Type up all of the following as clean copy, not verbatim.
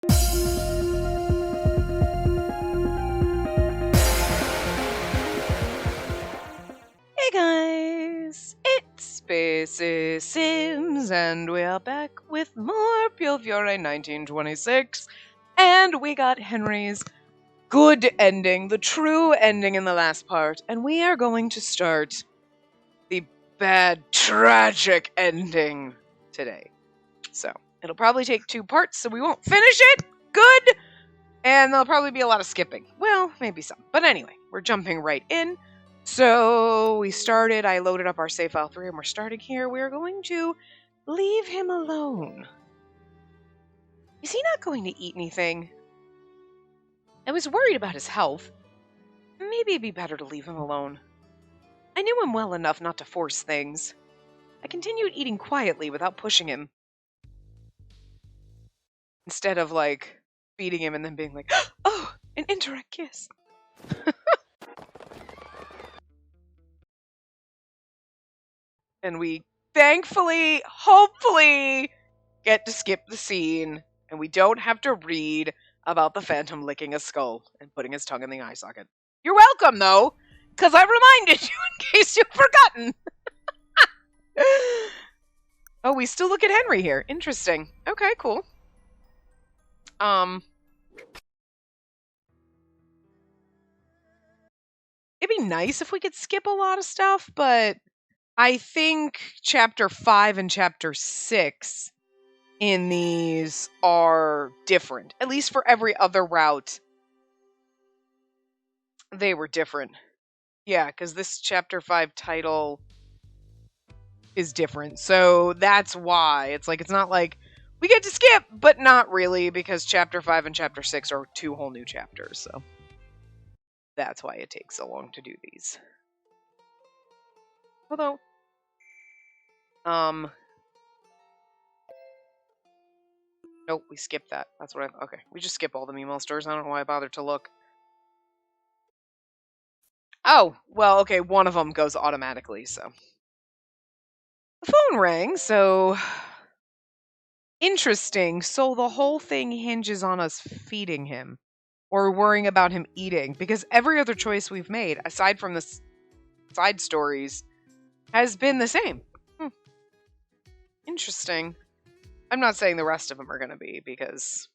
Hey guys, it's Spacey Sims, and we are back with more Piofiore 1926, and we got Henry's good ending, the true ending in the last part, and we are going to start the bad, tragic ending today. So, it'll probably take 2 parts, so we won't finish it good, and there'll probably be a lot of skipping. Well, maybe some, but anyway, we're jumping right in. So we started, I loaded up our save file 3 and we're starting here. We're going to leave him alone. Is he not going to eat anything? I was worried about his health. Maybe it'd be better to leave him alone. I knew him well enough not to force things. I continued eating quietly without pushing him. Instead of, feeding him and then being like, oh, an indirect kiss. And we thankfully, hopefully, get to skip the scene, and we don't have to read about the Phantom licking a skull and putting his tongue in the eye socket. You're welcome, though, because I reminded you in case you've forgotten. Oh, we still look at Henry here. Interesting. Okay, cool. It'd be nice if we could skip a lot of stuff, but I think Chapter 5 and Chapter 6 in these are different. At least for every other route, they were different. Yeah, because this Chapter 5 title is different. So that's why. It's not like we get to skip, but not really, because Chapter 5 and Chapter 6 are 2 whole new chapters. So that's why it takes so long to do these. Although, nope, we skipped that. That's what okay, we just skip all the Meemaw stores. I don't know why I bothered to look. Oh, well, okay, one of them goes automatically, so. The phone rang, so. Interesting. So the whole thing hinges on us feeding him. Or worrying about him eating. Because every other choice we've made, aside from the side stories, has been the same. Interesting. I'm not saying the rest of them are going to be, because...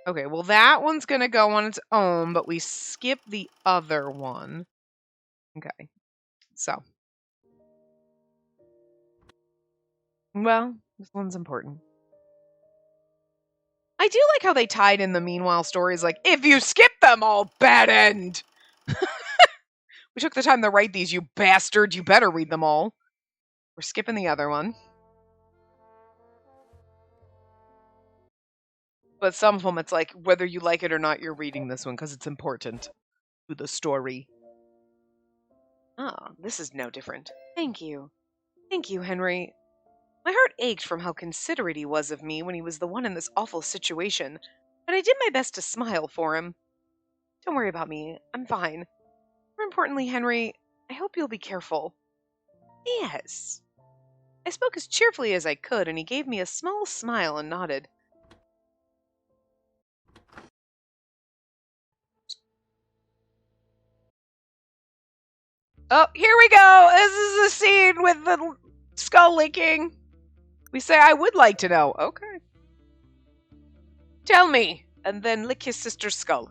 Okay, well that one's going to go on its own, but we skip the other one. Okay, so. Well, this one's important. I do like how they tied in the meanwhile stories, like, if you skip them all, bad end! We took the time to write these, you bastard, you better read them all. We're skipping the other one. But some of them, it's like, whether you like it or not, you're reading this one, because it's important to the story. Ah, this is no different. Thank you. Thank you, Henry. My heart ached from how considerate he was of me when he was the one in this awful situation, but I did my best to smile for him. Don't worry about me. I'm fine. More importantly, Henry, I hope you'll be careful. Yes. I spoke as cheerfully as I could, and he gave me a small smile and nodded. Oh, here we go! This is the scene with the skull licking. We say, I would like to know. Okay. Tell me, and then lick his sister's skull.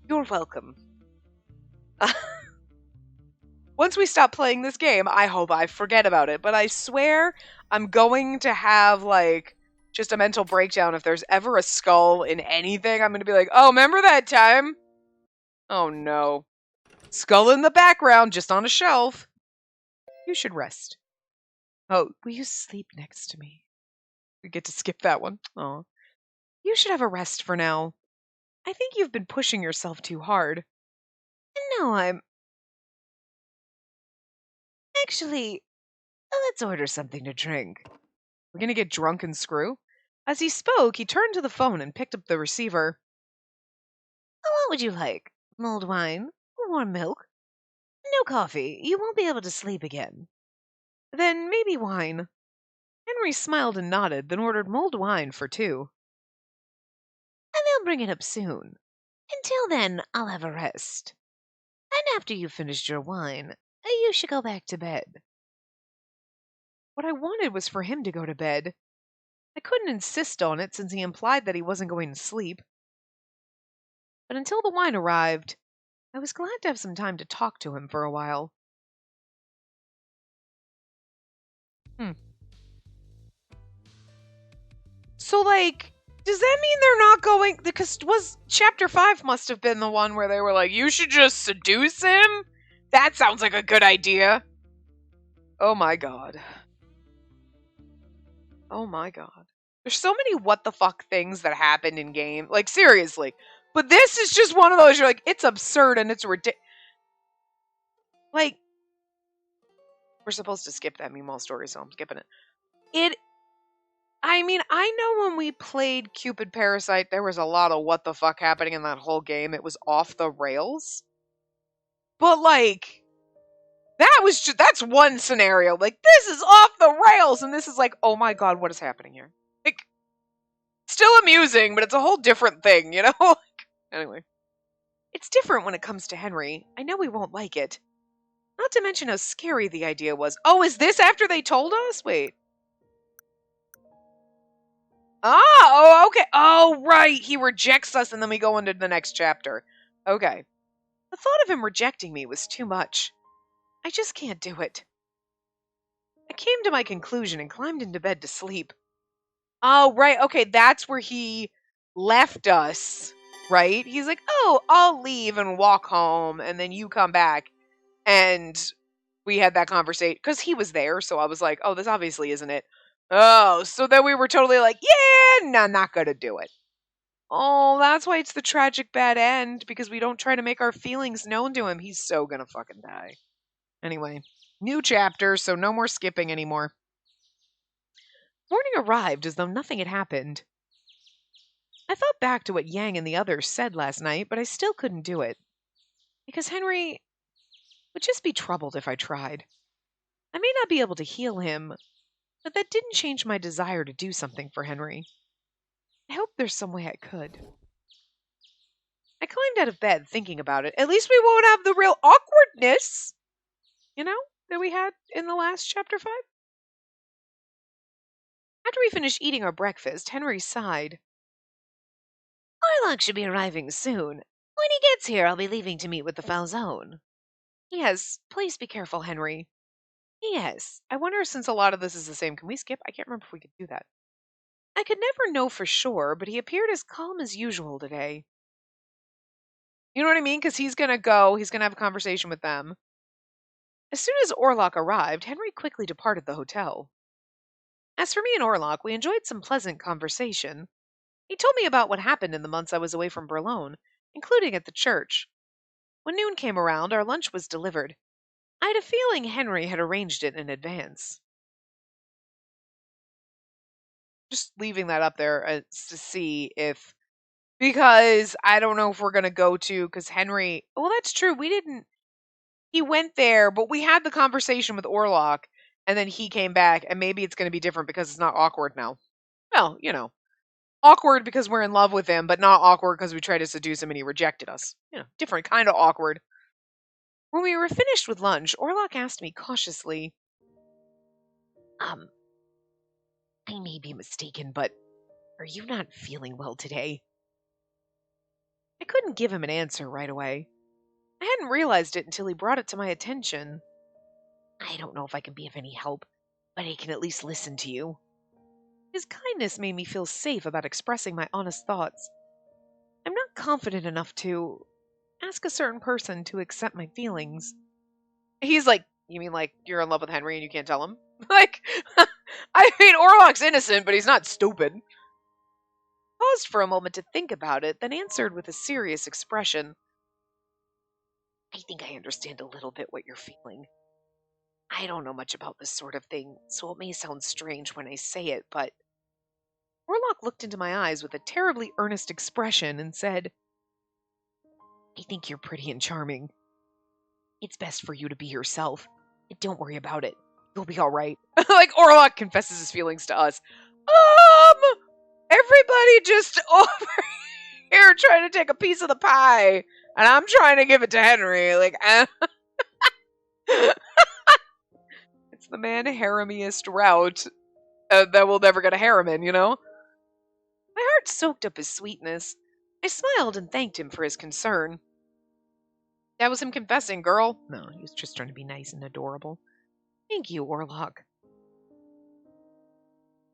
You're welcome. Once we stop playing this game, I hope I forget about it, but I swear I'm going to have, just a mental breakdown if there's ever a skull in anything. I'm going to be like, oh, remember that time? Oh, no. Skull in the background, just on a shelf. You should rest. Oh, will you sleep next to me? We get to skip that one. Aw. You should have a rest for now. I think you've been pushing yourself too hard. No, Actually, let's order something to drink. We're gonna get drunk and screw? As he spoke, he turned to the phone and picked up the receiver. What would you like? Mulled wine? Warm milk? No coffee. You won't be able to sleep again. Then maybe wine. Henry smiled and nodded, then ordered mulled wine for 2. And they'll bring it up soon. Until then, I'll have a rest. And after you've finished your wine, you should go back to bed. What I wanted was for him to go to bed. I couldn't insist on it since he implied that he wasn't going to sleep. But until the wine arrived, I was glad to have some time to talk to him for a while. So, like, does that mean they're not going... Because Chapter 5 must have been the one where they were like, you should just seduce him? That sounds like a good idea. Oh my god. Oh my god. There's so many what the fuck things that happened in game. Like, seriously. But this is just one of those, you're like, it's absurd and it's ridiculous. Like, we're supposed to skip that Meemaw story, so I'm skipping it. I mean, I know when we played Cupid Parasite, there was a lot of what the fuck happening in that whole game. It was off the rails. But, like, that's one scenario. Like, this is off the rails, and this is like, oh my god, what is happening here? Like, still amusing, but it's a whole different thing, you know? Anyway. It's different when it comes to Henry. I know we won't like it. Not to mention how scary the idea was. Oh, is this after they told us? Wait. Oh, okay. Oh, right. He rejects us and then we go into the next chapter. Okay. The thought of him rejecting me was too much. I just can't do it. I came to my conclusion and climbed into bed to sleep. Oh, right. Okay, that's where he left us, right? He's like, oh, I'll leave and walk home and then you come back. And we had that conversation because he was there. So I was like, oh, this obviously isn't it. Oh, so then we were totally like, yeah, no, not gonna do it. Oh, that's why it's the tragic bad end, because we don't try to make our feelings known to him. He's so gonna fucking die. Anyway, new chapter, so no more skipping anymore. Morning arrived as though nothing had happened. I thought back to what Yang and the others said last night, but I still couldn't do it. Because Henry would just be troubled if I tried. I may not be able to heal him, but that didn't change my desire to do something for Henry. I hope there's some way I could. I climbed out of bed thinking about it. At least we won't have the real awkwardness, you know, that we had in the last chapter 5. After we finished eating our breakfast, Henry sighed. Orlok should be arriving soon. When he gets here, I'll be leaving to meet with the Falzone. Yes, please be careful, Henry. Yes, I wonder since a lot of this is the same, can we skip? I can't remember if we could do that. I could never know for sure, but he appeared as calm as usual today. You know what I mean? Because he's going to have a conversation with them. As soon as Orlok arrived, Henry quickly departed the hotel. As for me and Orlok, we enjoyed some pleasant conversation. He told me about what happened in the months I was away from Berlin, including at the church. When noon came around, our lunch was delivered. I had a feeling Henry had arranged it in advance. Just leaving that up there to see if... Because I don't know if we're going to go to... Because Henry... Well, that's true. He went there, but we had the conversation with Orlok, and then he came back, and maybe it's going to be different because it's not awkward now. Well, you know. Awkward because we're in love with him, but not awkward because we tried to seduce him and he rejected us. You know, different kind of awkward. When we were finished with lunch, Orlok asked me cautiously, I may be mistaken, but are you not feeling well today? I couldn't give him an answer right away. I hadn't realized it until he brought it to my attention. I don't know if I can be of any help, but I can at least listen to you. His kindness made me feel safe about expressing my honest thoughts. I'm not confident enough to ask a certain person to accept my feelings. He's like, you mean like you're in love with Henry and you can't tell him? Like, I mean, Orlok's innocent, but he's not stupid. Paused for a moment to think about it, then answered with a serious expression. I think I understand a little bit what you're feeling. I don't know much about this sort of thing, so it may sound strange when I say it, but... Orlok looked into my eyes with a terribly earnest expression and said, I think you're pretty and charming. It's best for you to be yourself. Don't worry about it. You'll be all right. Like, Orlok confesses his feelings to us. Everybody just over here trying to take a piece of the pie, and I'm trying to give it to Henry. Like, it's the man-haremiest route that we'll never get a harem in, you know? My heart soaked up his sweetness. I smiled and thanked him for his concern. That was him confessing, girl. No, he was just trying to be nice and adorable. Thank you, Orlok.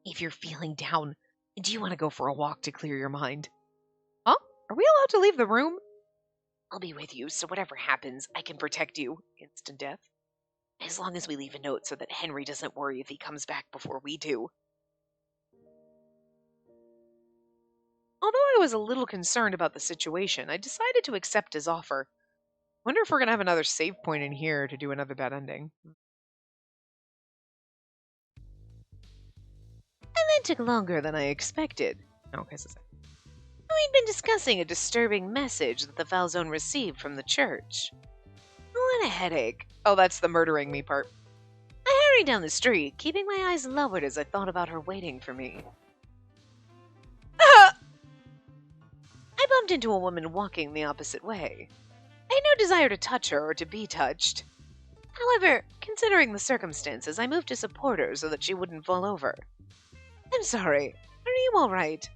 If you're feeling down, do you want to go for a walk to clear your mind? Huh? Are we allowed to leave the room? I'll be with you, so whatever happens, I can protect you. Instant death. As long as we leave a note so that Henry doesn't worry if he comes back before we do. Although I was a little concerned about the situation, I decided to accept his offer. Wonder if we're going to have another save point in here to do another bad ending. That took longer than I expected. Okay, so we'd been discussing a disturbing message that the Falzone received from the church. What a headache. Oh, that's the murdering me part. I hurried down the street, keeping my eyes lowered as I thought about her waiting for me. I bumped into a woman walking the opposite way. I had no desire to touch her or to be touched. However, considering the circumstances, I moved to support her so that she wouldn't fall over. I'm sorry. Are you all right?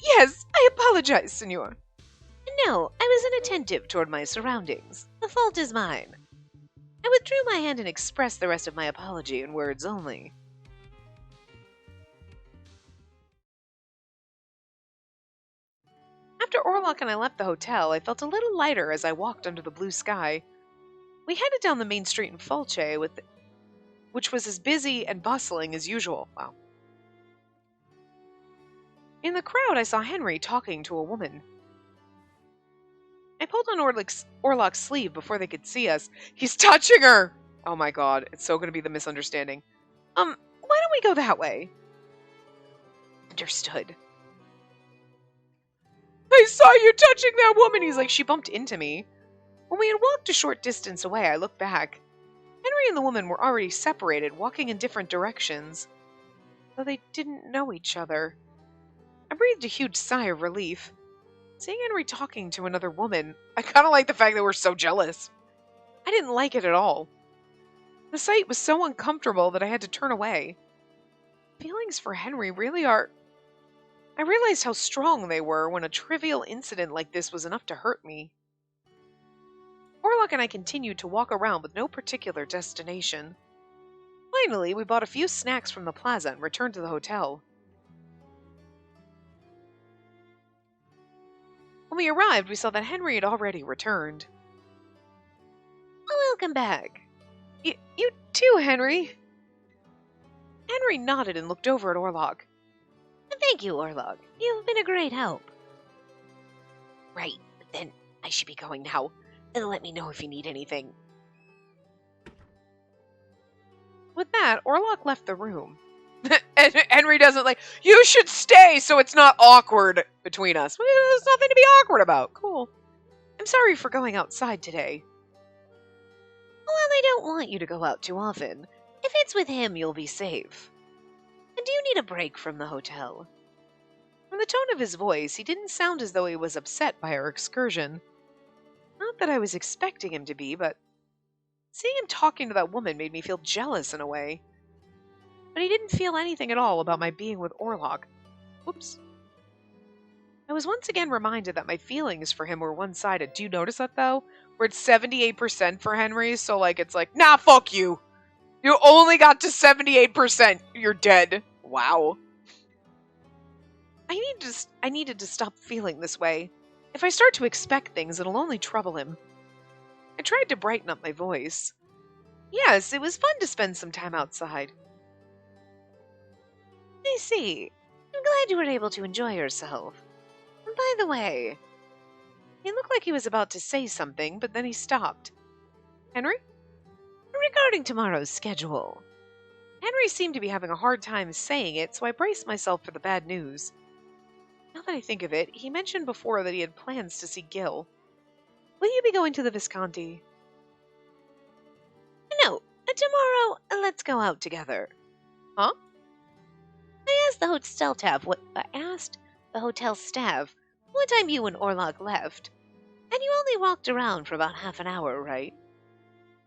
Yes, I apologize, senor. No, I was inattentive toward my surroundings. The fault is mine. I withdrew my hand and expressed the rest of my apology in words only. After Orlok and I left the hotel, I felt a little lighter as I walked under the blue sky. We headed down the main street in Fulce, which was as busy and bustling as usual. Wow. In the crowd, I saw Henry talking to a woman. I pulled on Orlok's sleeve before they could see us. He's touching her! Oh my god, it's so going to be the misunderstanding. Why don't we go that way? Understood. I saw you touching that woman! He's like, she bumped into me. When we had walked a short distance away, I looked back. Henry and the woman were already separated, walking in different directions. Though they didn't know each other. I breathed a huge sigh of relief. Seeing Henry talking to another woman, I kind of like the fact that we're so jealous. I didn't like it at all. The sight was so uncomfortable that I had to turn away. Feelings for Henry really are... I realized how strong they were when a trivial incident like this was enough to hurt me. Orlok and I continued to walk around with no particular destination. Finally, we bought a few snacks from the plaza and returned to the hotel. When we arrived, we saw that Henry had already returned. Welcome back. You too, Henry. Henry nodded and looked over at Orlok. Thank you, Orlok. You've been a great help. Right, but then I should be going now. Let me know if you need anything. With that, Orlok left the room. And Henry doesn't you should stay so it's not awkward between us. Well, there's nothing to be awkward about. Cool. I'm sorry for going outside today. Well, I don't want you to go out too often. If it's with him, you'll be safe. And do you need a break from the hotel? From the tone of his voice, he didn't sound as though he was upset by our excursion. Not that I was expecting him to be, but seeing him talking to that woman made me feel jealous in a way. But he didn't feel anything at all about my being with Orlok. Whoops. I was once again reminded that my feelings for him were one-sided. Do you notice that, though? Where it's 78% for Henry, so, it's nah, fuck you! You only got to 78%. You're dead. Wow. I needed to stop feeling this way. If I start to expect things, it'll only trouble him. I tried to brighten up my voice. Yes, it was fun to spend some time outside. I see. I'm glad you were able to enjoy yourself. And by the way, he looked like he was about to say something, but then he stopped. Henry? Regarding tomorrow's schedule. Henry seemed to be having a hard time saying it, so I braced myself for the bad news. Now that I think of it, he mentioned before that he had plans to see Gil. Will you be going to the Visconti? No, Tomorrow, let's go out together. Huh? I asked the hotel staff what time you and Orlok left, and you only walked around for about half an hour, right?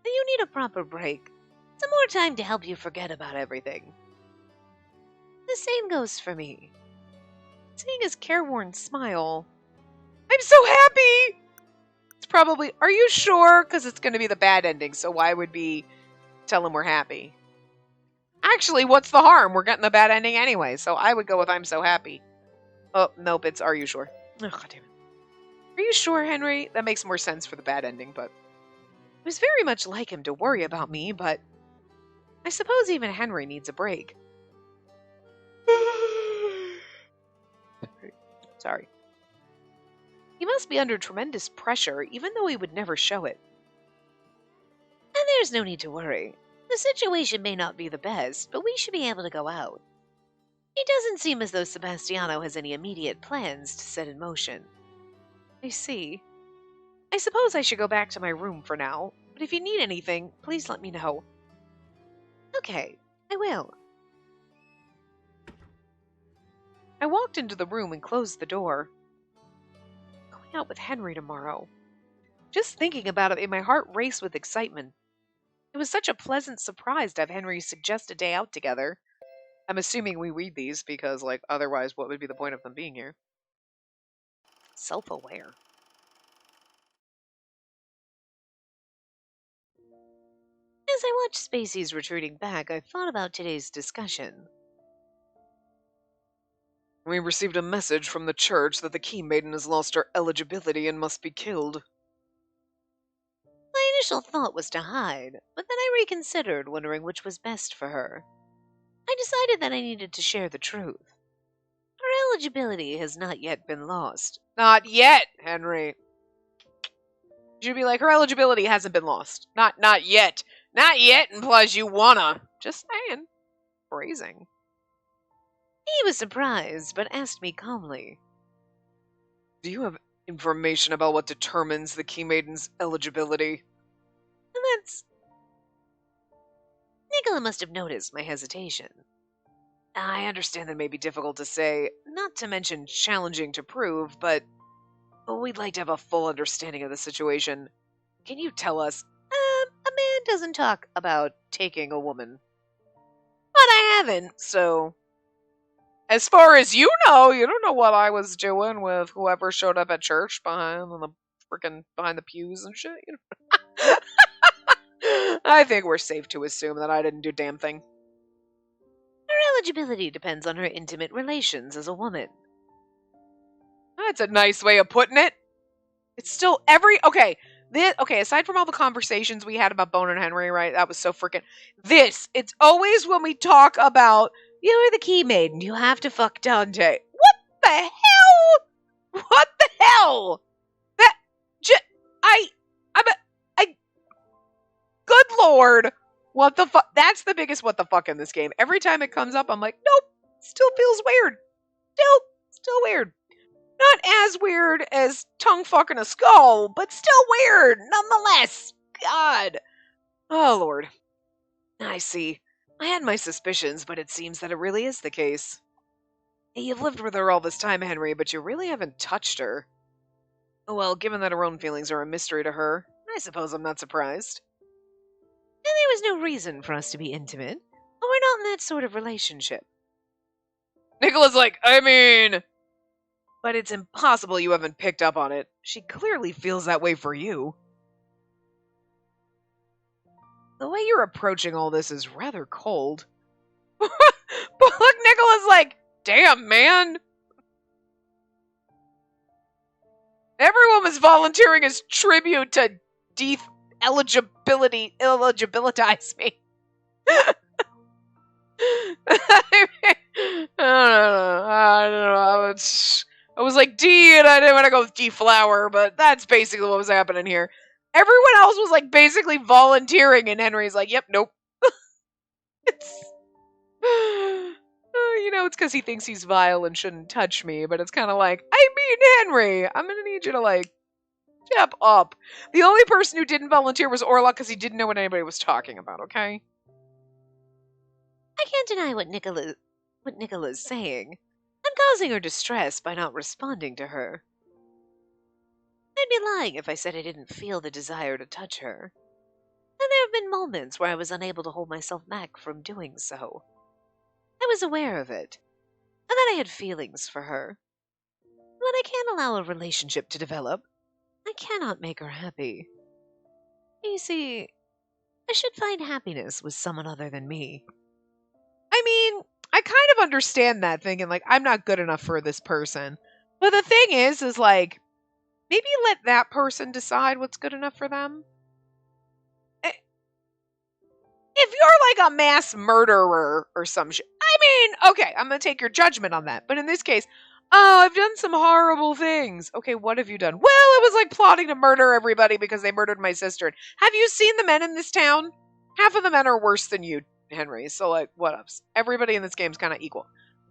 You need a proper break. Some more time to help you forget about everything. The same goes for me. Seeing his careworn smile, I'm so happy! It's probably, are you sure? Because it's going to be the bad ending, so why would we tell him we're happy? Actually, what's the harm? We're getting the bad ending anyway, so I would go with I'm so happy. Oh, nope, it's are you sure? Oh, God damn it. Are you sure, Henry? That makes more sense for the bad ending, but it was very much like him to worry about me, but I suppose even Henry needs a break. Sorry. He must be under tremendous pressure, even though he would never show it. And there's no need to worry. The situation may not be the best, but we should be able to go out. It doesn't seem as though Sebastiano has any immediate plans to set in motion. I see. I suppose I should go back to my room for now, but if you need anything, please let me know. Okay, I will. I walked into the room and closed the door. Going out with Henry tomorrow. Just thinking about it made my heart race with excitement. It was such a pleasant surprise to have Henry suggest a day out together. I'm assuming we read these because, otherwise what would be the point of them being here? Self-aware. As I watched Spacey's retreating back, I thought about today's discussion. We received a message from the church that the Key Maiden has lost her eligibility and must be killed. My initial thought was to hide, but then I reconsidered, wondering which was best for her. I decided that I needed to share the truth. Her eligibility has not yet been lost. Not yet, Henry. You should be like, her eligibility hasn't been lost. Not yet. Not yet implies you wanna. Just saying. Phrasing. He was surprised, but asked me calmly. Do you have information about what determines the Key Maiden's eligibility? And that's... Nicola must have noticed my hesitation. I understand that may be difficult to say, not to mention challenging to prove, but we'd like to have a full understanding of the situation. Can you tell us? A man doesn't talk about taking a woman. But I haven't, so... As far as you don't know what I was doing with whoever showed up at church behind the pews and shit. I think we're safe to assume that I didn't do a damn thing. Her eligibility depends on her intimate relations as a woman. That's a nice way of putting it. It's still aside from all the conversations we had about Bone and Henry, right? That was so freaking... It's always when we talk about, you're the Key Maiden, you have to fuck Dante. What the hell? What the hell? Good lord. What the fuck? That's the biggest what the fuck in this game. Every time it comes up, I'm like, nope, still feels weird. Still weird. Not as weird as tongue fucking a skull, but still weird, nonetheless. God. Oh, Lord. I see. I had my suspicions, but it seems that it really is the case. You've lived with her all this time, Henry, but you really haven't touched her. Well, given that her own feelings are a mystery to her, I suppose I'm not surprised. And there was no reason for us to be intimate, but we're not in that sort of relationship. Nicola's like, but it's impossible you haven't picked up on it. She clearly feels that way for you. The way you're approaching all this is rather cold. But look, Nicola's like, damn, man. Everyone was volunteering as tribute to eligibilitize me. I don't know. I was like D, and I didn't want to go with deflower, but that's basically what was happening here. Everyone else was like basically volunteering, and Henry's like, "Yep, nope." It's it's because he thinks he's vile and shouldn't touch me, but it's kind of like, Henry, I'm gonna need you to Step up. The only person who didn't volunteer was Orlok because he didn't know what anybody was talking about, okay? I can't deny what Nicola's saying. I'm causing her distress by not responding to her. I'd be lying if I said I didn't feel the desire to touch her. And there have been moments where I was unable to hold myself back from doing so. I was aware of it, and that I had feelings for her. But I can't allow a relationship to develop. I cannot make her happy. You see, I should find happiness with someone other than me. I mean, I kind of understand that thinking, like, I'm not good enough for this person. But the thing is like, maybe let that person decide what's good enough for them. If you're like a mass murderer or some shit, I mean, okay, I'm going to take your judgment on that. But in this case, oh, I've done some horrible things. Okay, what have you done? Well, it was like plotting to murder everybody because they murdered my sister. Have you seen the men in this town? Half of the men are worse than you, Henry. So, like, what ups? Everybody in this game's kind of equal.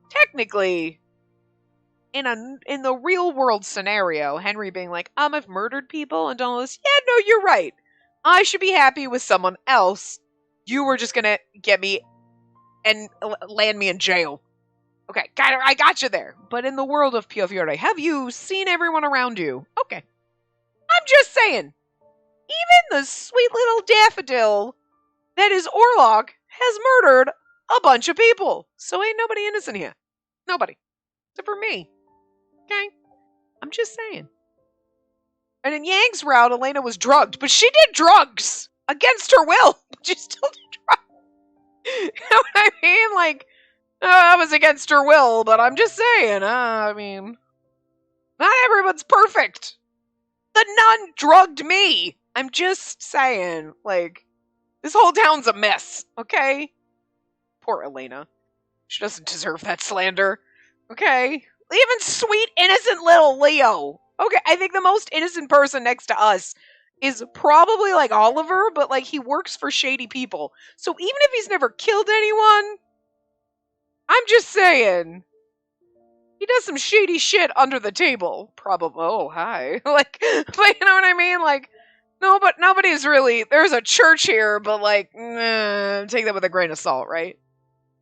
Technically, in the real world scenario, Henry being like, I've murdered people and done all this. Yeah, no, you're right. I should be happy with someone else. You were just gonna get me and land me in jail. Okay, I got you there. But in the world of Piofiore, have you seen everyone around you? Okay. I'm just saying, even the sweet little daffodil that is Orlok has murdered a bunch of people. So ain't nobody innocent here. Nobody. Except for me. Okay? I'm just saying. And in Yang's route, Elena was drugged, but she did drugs against her will. She still did drugs. You know what I mean? Like, I was against her will, but I'm just saying, I mean, not everyone's perfect. The nun drugged me. I'm just saying, like, this whole town's a mess, okay? Poor Elena. She doesn't deserve that slander, okay? Even sweet, innocent little Leo. Okay, I think the most innocent person next to us is probably like Oliver, but like he works for shady people. So even if he's never killed anyone, I'm just saying, he does some shady shit under the table. Probably. Oh, hi. Like, but you know what I mean? Like, no, but nobody's really, there's a church here, but like, take that with a grain of salt, right?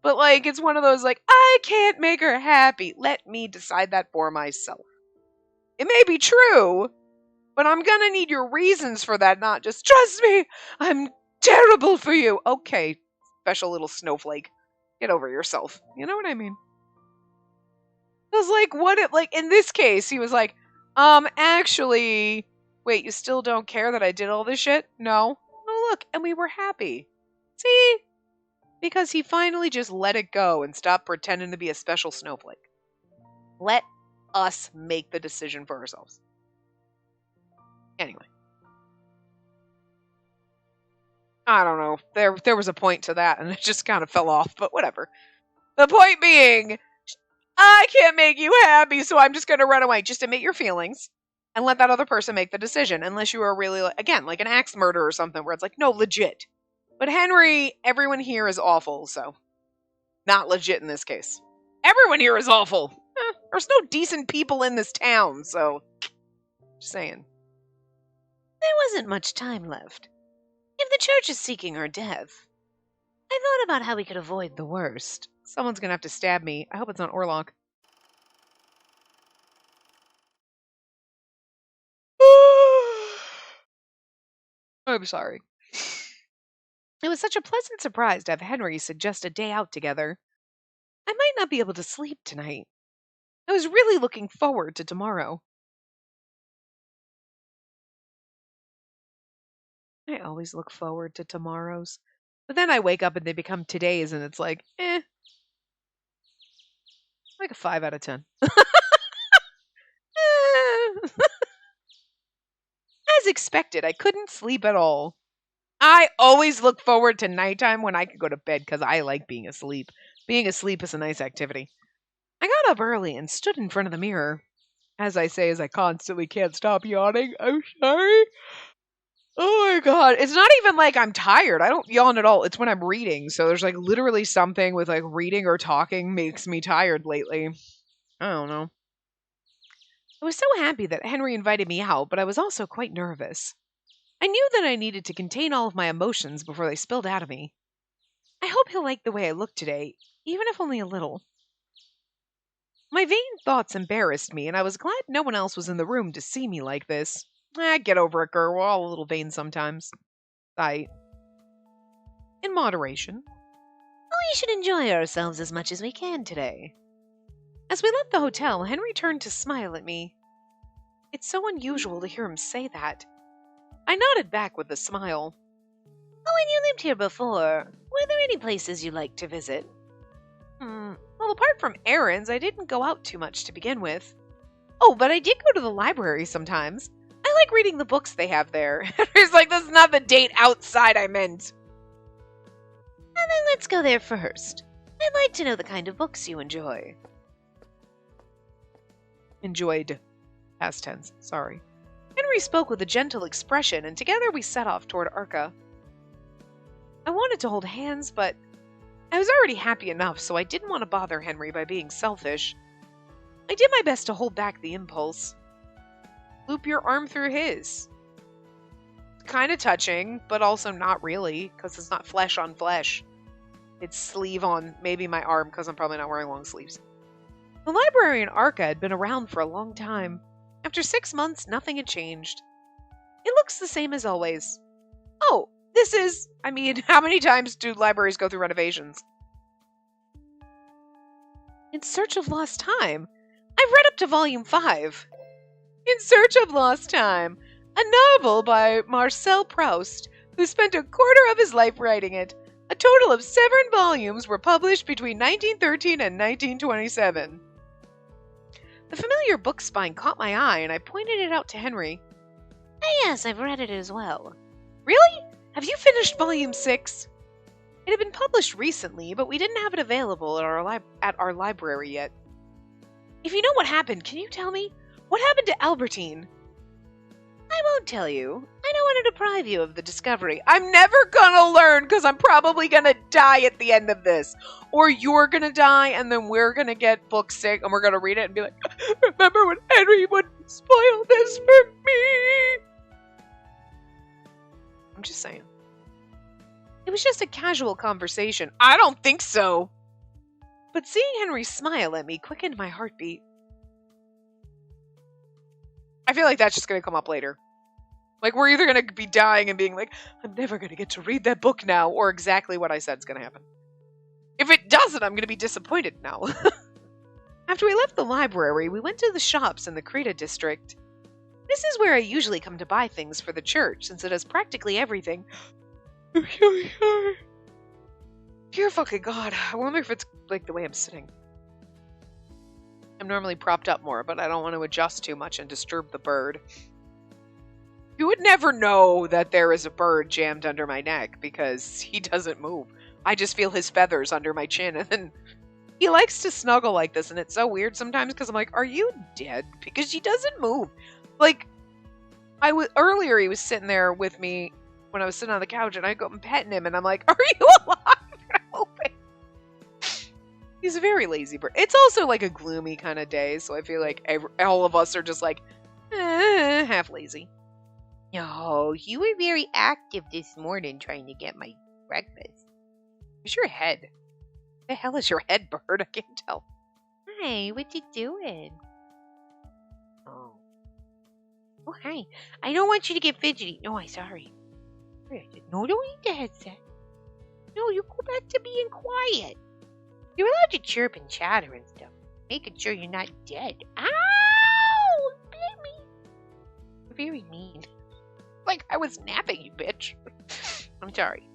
But like, it's one of those like, I can't make her happy. Let me decide that for myself. It may be true, but I'm gonna need your reasons for that, not just, trust me, I'm terrible for you. Okay, special little snowflake. Get over yourself. You know what I mean? It was like, what it, like, in this case, he was like, actually, wait, you still don't care that I did all this shit? No. Oh, look, and we were happy. See? Because he finally just let it go and stopped pretending to be a special snowflake. Let us make the decision for ourselves. Anyway. I don't know. There was a point to that, and it just kind of fell off, but whatever. The point being, I can't make you happy, so I'm just going to run away. Just admit your feelings and let that other person make the decision, unless you are really, again, like an axe murder or something, where it's like, no, legit. But Henry, everyone here is awful, so not legit in this case. Everyone here is awful. There's no decent people in this town, so just saying. There wasn't much time left. If the church is seeking her death, I thought about how we could avoid the worst. Someone's gonna have to stab me. I hope it's not Orlok. I'm sorry. It was such a pleasant surprise to have Henry suggest a day out together. I might not be able to sleep tonight. I was really looking forward to tomorrow. I always look forward to tomorrows. But then I wake up and they become todays and it's like, like a 5 out of 10. As expected, I couldn't sleep at all. I always look forward to nighttime when I can go to bed because I like being asleep. Being asleep is a nice activity. I got up early and stood in front of the mirror. As I say, as I constantly can't stop yawning. I'm sorry. Oh my god. It's not even like I'm tired. I don't yawn at all. It's when I'm reading. So there's like literally something with like reading or talking makes me tired lately. I don't know. I was so happy that Henry invited me out, but I was also quite nervous. I knew that I needed to contain all of my emotions before they spilled out of me. I hope he'll like the way I look today, even if only a little. My vain thoughts embarrassed me, and I was glad no one else was in the room to see me like this. Get over it, girl. We're all a little vain sometimes. In moderation. We should enjoy ourselves as much as we can today. As we left the hotel, Henry turned to smile at me. It's so unusual to hear him say that. I nodded back with a smile. When you lived here before, were there any places you liked to visit? Well, apart from errands, I didn't go out too much to begin with. Oh, but I did go to the library sometimes. I like reading the books they have there. Henry's like, this is not the date outside I meant. And then let's go there first. I'd like to know the kind of books you enjoy. Enjoyed. Past tense, sorry. Henry spoke with a gentle expression, and together we set off toward Arca. I wanted to hold hands, but I was already happy enough, so I didn't want to bother Henry by being selfish. I did my best to hold back the impulse. Loop your arm through his. Kind of touching, but also not really, because it's not flesh on flesh. It's sleeve on maybe my arm, because I'm probably not wearing long sleeves. The library in Arca had been around for a long time. After 6 months, nothing had changed. It looks the same as always. Oh, how many times do libraries go through renovations? In Search of Lost Time. I've read up to volume 5. In Search of Lost Time, a novel by Marcel Proust, who spent a quarter of his life writing it. A total of 7 volumes were published between 1913 and 1927. The familiar book spine caught my eye, and I pointed it out to Henry. Yes, I've read it as well. Really? Have you finished volume 6? It had been published recently, but we didn't have it available at our library yet. If you know what happened, can you tell me? What happened to Albertine? I won't tell you. I don't want to deprive you of the discovery. I'm never gonna learn, because I'm probably gonna die at the end of this. Or you're gonna die, and then we're gonna get book sick, and we're gonna read it and be like, remember when Henry would spoil this for me? I'm just saying. It was just a casual conversation. I don't think so. But seeing Henry smile at me quickened my heartbeat. I feel like that's just going to come up later. Like, we're either going to be dying and being like, I'm never going to get to read that book now, or exactly what I said is going to happen. If it doesn't, I'm going to be disappointed now. After we left the library, we went to the shops in the Creta district. This is where I usually come to buy things for the church, since it has practically everything. Dear fucking God, I wonder if it's like the way I'm sitting. I'm normally propped up more, but I don't want to adjust too much and disturb the bird. You would never know that there is a bird jammed under my neck because he doesn't move. I just feel his feathers under my chin, and then he likes to snuggle like this, and it's so weird sometimes because I'm like, are you dead? Because he doesn't move. Like, earlier he was sitting there with me when I was sitting on the couch, and I go and petting him, and I'm like, are you alive? I hope he's a very lazy bird. It's also like a gloomy kind of day, so I feel like all of us are just like, half lazy. No, you were very active this morning trying to get my breakfast. Where's your head? The hell is your head, bird? I can't tell. Hi, what you doing? Oh, hi. I don't want you to get fidgety. No, I'm sorry. No, don't eat the headset. No, you go back to being quiet. You're allowed to chirp and chatter and stuff, making sure you're not dead. Ow! Bit me. You're very mean. Like I was napping, you bitch. I'm sorry.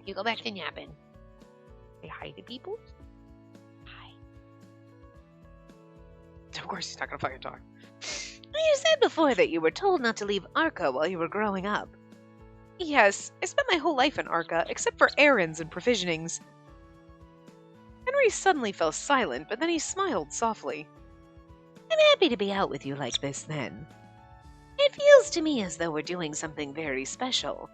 You go back to napping. Say hi to people. Hi. Of course he's not gonna fucking talk. You said before that you were told not to leave Arca while you were growing up. Yes, I spent my whole life in Arca, except for errands and provisionings. Henry suddenly fell silent, but then he smiled softly. I'm happy to be out with you like this, then. It feels to me as though we're doing something very special.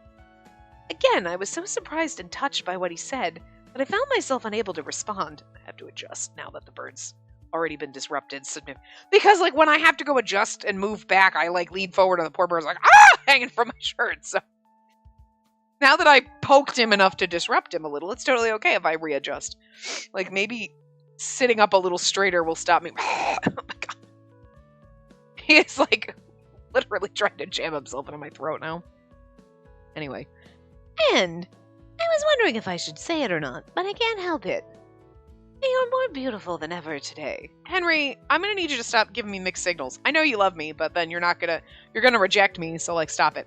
Again, I was so surprised and touched by what he said that I found myself unable to respond. I have to adjust now that the bird's already been disrupted. Because, like, when I have to go adjust and move back, I, like, lean forward and the poor bird's like, hanging from my shirt. So now that I poked him enough to disrupt him a little, it's totally okay if I readjust. Like, maybe sitting up a little straighter will stop me. Oh my god. He is, like, literally trying to jam himself into my throat now. Anyway. And I was wondering if I should say it or not, but I can't help it. You're more beautiful than ever today. Henry, I'm gonna need you to stop giving me mixed signals. I know you love me, but then you're gonna reject me, so, like, stop it.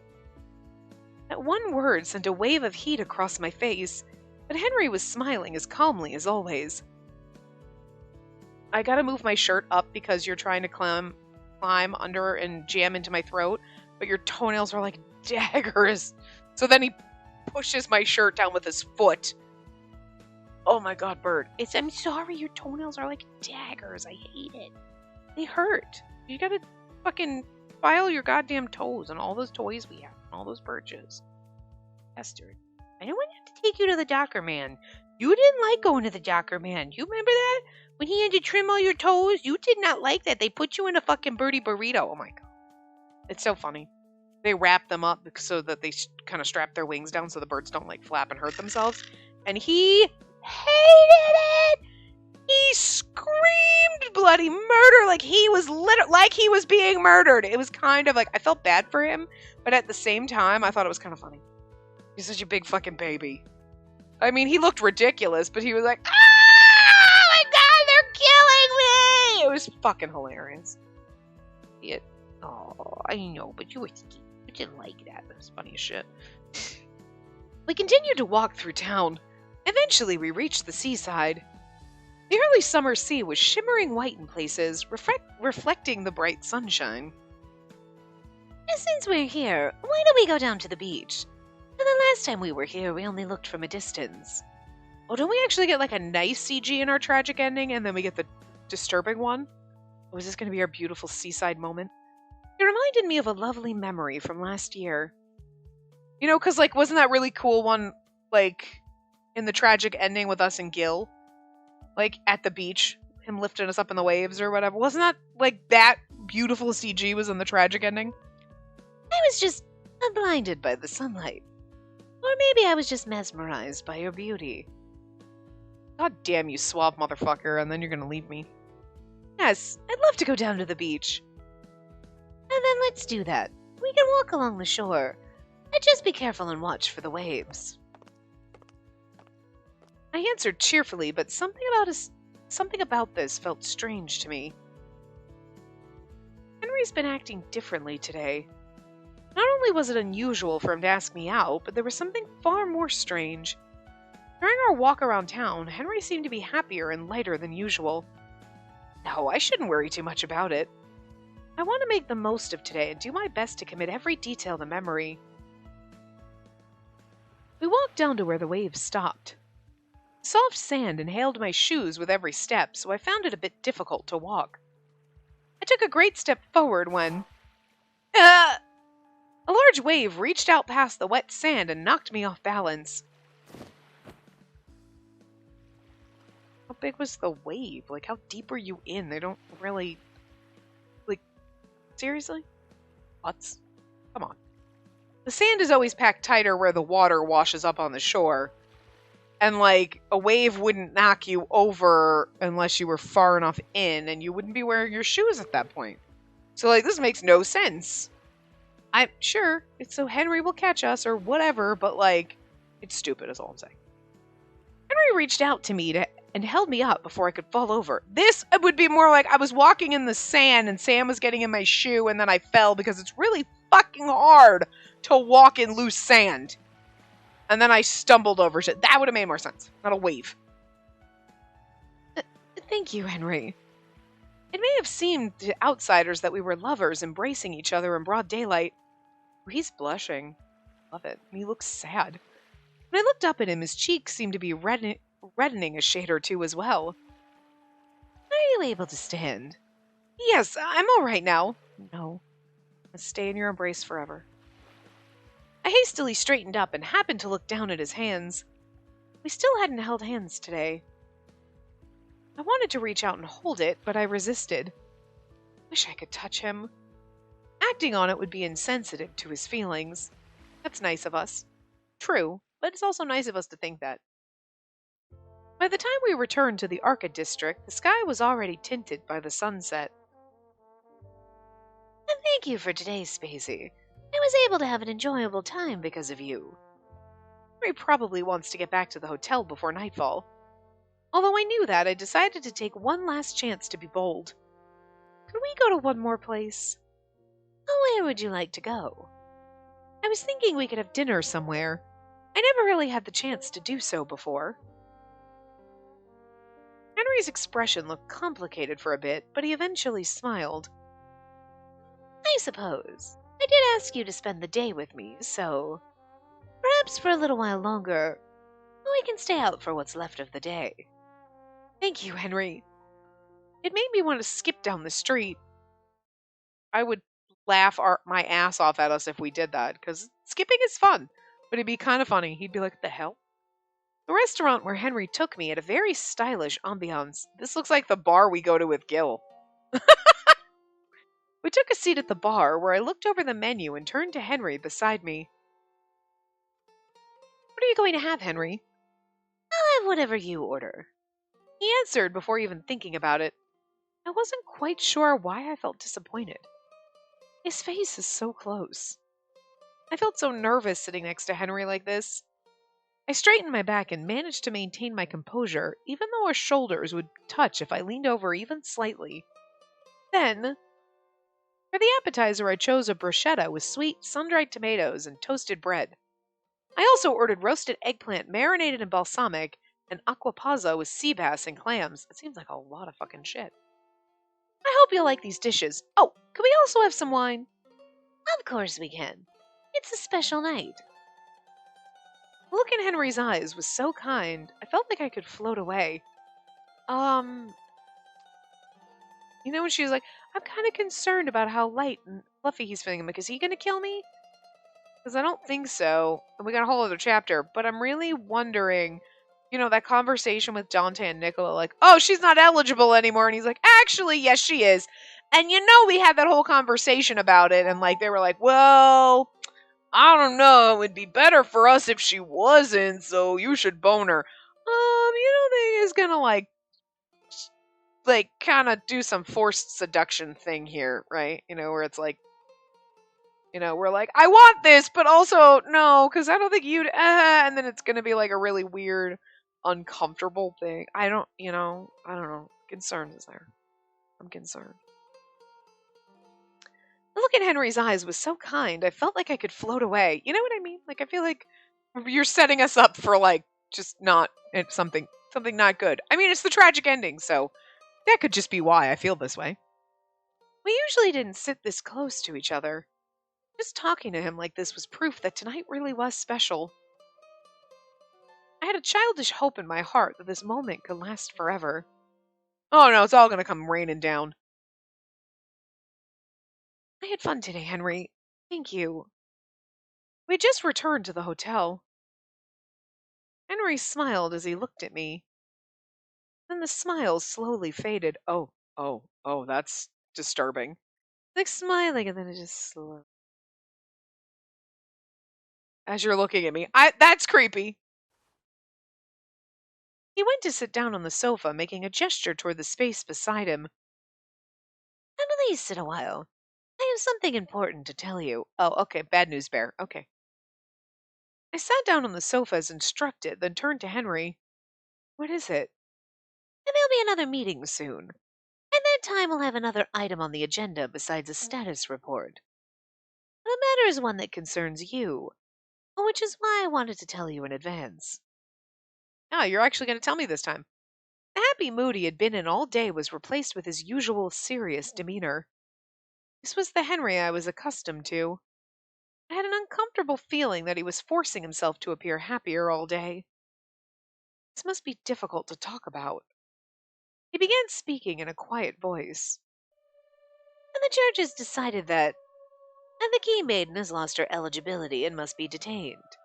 That one word sent a wave of heat across my face, but Henry was smiling as calmly as always. I gotta move my shirt up because you're trying to climb under and jam into my throat, but your toenails are like daggers. So then he pushes my shirt down with his foot. Oh my god, Bird. I'm sorry, your toenails are like daggers. I hate it. They hurt. You gotta fucking file your goddamn toes and all those toys we have, and all those birches. Esther, I don't want to take you to the doctor man. You didn't like going to the doctor man. You remember that? When he had to trim all your toes? You did not like that. They put you in a fucking birdie burrito. Oh my god. It's so funny. They wrap them up so that they kind of strap their wings down so the birds don't, like, flap and hurt themselves. And he hated it! He screamed bloody murder like he was being murdered. It was kind of like, I felt bad for him, but at the same time, I thought it was kind of funny. He's such a big fucking baby. I mean, he looked ridiculous, but he was like, oh my god, they're killing me! It was fucking hilarious. Oh, I know, but you didn't like that. That was funny as shit. We continued to walk through town. Eventually, we reached the seaside. The early summer sea was shimmering white in places, reflecting the bright sunshine. Since we're here, why don't we go down to the beach? For the last time we were here, we only looked from a distance. Oh, don't we actually get, like, a nice CG in our tragic ending, and then we get the disturbing one? Or is this going to be our beautiful seaside moment? It reminded me of a lovely memory from last year. You know, because, like, wasn't that really cool one, like, in the tragic ending with us and Gil? Like, at the beach, him lifting us up in the waves or whatever. Wasn't that, like, that beautiful CG was in the tragic ending? I was just blinded by the sunlight. Or maybe I was just mesmerized by your beauty. God damn you, suave motherfucker, and then you're gonna leave me. Yes, I'd love to go down to the beach. And then let's do that. We can walk along the shore. And just be careful and watch for the waves. I answered cheerfully, but something about this felt strange to me. Henry's been acting differently today. Not only was it unusual for him to ask me out, but there was something far more strange. During our walk around town, Henry seemed to be happier and lighter than usual. No, I shouldn't worry too much about it. I want to make the most of today and do my best to commit every detail to memory. We walked down to where the waves stopped. Soft sand inhaled my shoes with every step, so I found it a bit difficult to walk. I took a great step forward when... a large wave reached out past the wet sand and knocked me off balance. How big was the wave? Like, how deep were you in? They don't really... Like, seriously? What? Come on. The sand is always packed tighter where the water washes up on the shore. And, like, a wave wouldn't knock you over unless you were far enough in, and you wouldn't be wearing your shoes at that point. So, like, this makes no sense. I'm sure it's so Henry will catch us or whatever, but, like, it's stupid is all I'm saying. Henry reached out to me and held me up before I could fall over. This would be more like I was walking in the sand and Sam was getting in my shoe and then I fell because it's really fucking hard to walk in loose sand. And then I stumbled over it. That would have made more sense. Not a wave. Thank you, Henry. It may have seemed to outsiders that we were lovers embracing each other in broad daylight. Oh, he's blushing. Love it. And he looks sad. When I looked up at him, his cheeks seemed to be reddening a shade or two as well. Are you able to stand? Yes, I'm all right now. No. I'll stay in your embrace forever. I hastily straightened up and happened to look down at his hands. We still hadn't held hands today. I wanted to reach out and hold it, but I resisted. Wish I could touch him. Acting on it would be insensitive to his feelings. That's nice of us. True, but it's also nice of us to think that. By the time we returned to the Arca district, the sky was already tinted by the sunset. And thank you for today, Spacey. I was able to have an enjoyable time because of you. Henry probably wants to get back to the hotel before nightfall. Although I knew that, I decided to take one last chance to be bold. Could we go to one more place? Oh, where would you like to go? I was thinking we could have dinner somewhere. I never really had the chance to do so before. Henry's expression looked complicated for a bit, but he eventually smiled. I suppose. I did ask you to spend the day with me, so perhaps for a little while longer, we can stay out for what's left of the day. Thank you, Henry. It made me want to skip down the street. I would laugh my ass off at us if we did that, because skipping is fun. But it'd be kind of funny. He'd be like, what the hell? The restaurant where Henry took me had a very stylish ambiance. This looks like the bar we go to with Gil. We took a seat at the bar where I looked over the menu and turned to Henry beside me. What are you going to have, Henry? I'll have whatever you order. He answered before even thinking about it. I wasn't quite sure why I felt disappointed. His face is so close. I felt so nervous sitting next to Henry like this. I straightened my back and managed to maintain my composure, even though our shoulders would touch if I leaned over even slightly. Then, for the appetizer, I chose a bruschetta with sweet, sun-dried tomatoes and toasted bread. I also ordered roasted eggplant marinated in balsamic and aquapazzo with sea bass and clams. It seems like a lot of fucking shit. I hope you'll like these dishes. Oh, can we also have some wine? Of course we can. It's a special night. The look in Henry's eyes was so kind, I felt like I could float away. When she was like, I'm kind of concerned about how light and fluffy he's feeling. I'm like, is he going to kill me? Because I don't think so. And we got a whole other chapter. But I'm really wondering, that conversation with Dante and Nicola, like, oh, she's not eligible anymore. And he's like, actually, yes, she is. And we had that whole conversation about it. And they were like, well, I don't know. It would be better for us if she wasn't. So you should bone her. They is going to kind of do some forced seduction thing here, right? Where it's like, we're like, I want this, but also no, because I don't think you'd, and then it's going to be like a really weird, uncomfortable thing. I don't know. Concern is there. I'm concerned. The look in Henry's eyes was so kind, I felt like I could float away. You know what I mean? I feel like you're setting us up for, just not, something not good. I mean, it's the tragic ending, so that could just be why I feel this way. We usually didn't sit this close to each other. Just talking to him like this was proof that tonight really was special. I had a childish hope in my heart that this moment could last forever. Oh no, it's all going to come raining down. I had fun today, Henry. Thank you. We had just returned to the hotel. Henry smiled as he looked at me. Then the smile slowly faded. Oh, that's disturbing. Smiling and then it just slowed. As you're looking at me, that's creepy. He went to sit down on the sofa, making a gesture toward the space beside him. At least in a while. I have something important to tell you. Oh, okay, bad news bear. Okay. I sat down on the sofa as instructed, then turned to Henry. What is it? And there'll be another meeting soon. And that time we'll have another item on the agenda besides a status report. The matter is one that concerns you, which is why I wanted to tell you in advance. Ah, you're actually going to tell me this time. The happy mood he had been in all day was replaced with his usual serious demeanor. This was the Henry I was accustomed to. I had an uncomfortable feeling that he was forcing himself to appear happier all day. This must be difficult to talk about. He began speaking in a quiet voice. And the church has decided that the key maiden has lost her eligibility and must be detained.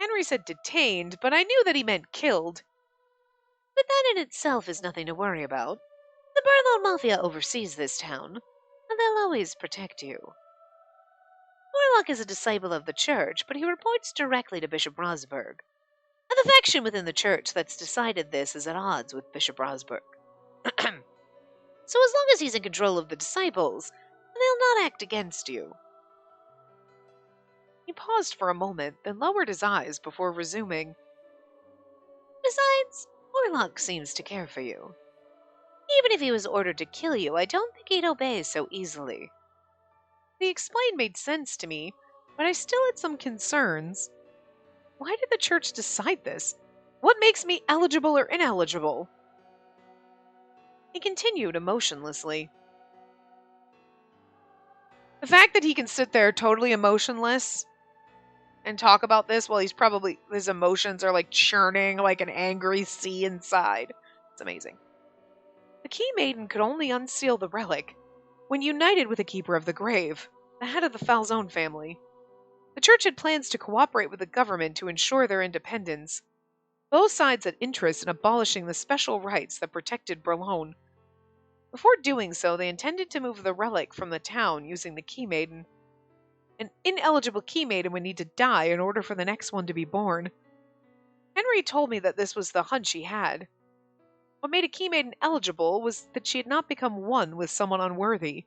Henry said detained, but I knew that he meant killed. But that in itself is nothing to worry about. The Barlow Mafia oversees this town, and they'll always protect you. Warlock is a disciple of the church, but he reports directly to Bishop Rosberg. And the faction within the church that's decided this is at odds with Bishop Rosberg. So as long as he's in control of the disciples, they'll not act against you. He paused for a moment, then lowered his eyes before resuming. Besides, Warlock seems to care for you. Even if he was ordered to kill you, I don't think he'd obey so easily. The explain made sense to me, but I still had some concerns. Why did the church decide this? What makes me eligible or ineligible? He continued emotionlessly. The fact that he can sit there totally emotionless and talk about this while his emotions are like churning like an angry sea inside. It's amazing. The Key Maiden could only unseal the relic when united with the Keeper of the Grave, the head of the Falzone family. The church had plans to cooperate with the government to ensure their independence. Both sides had interest in abolishing the special rights that protected Berlone. Before doing so, they intended to move the relic from the town using the Key Maiden. An ineligible Key Maiden would need to die in order for the next one to be born. Henry told me that this was the hunch he had. What made a Key Maiden eligible was that she had not become one with someone unworthy.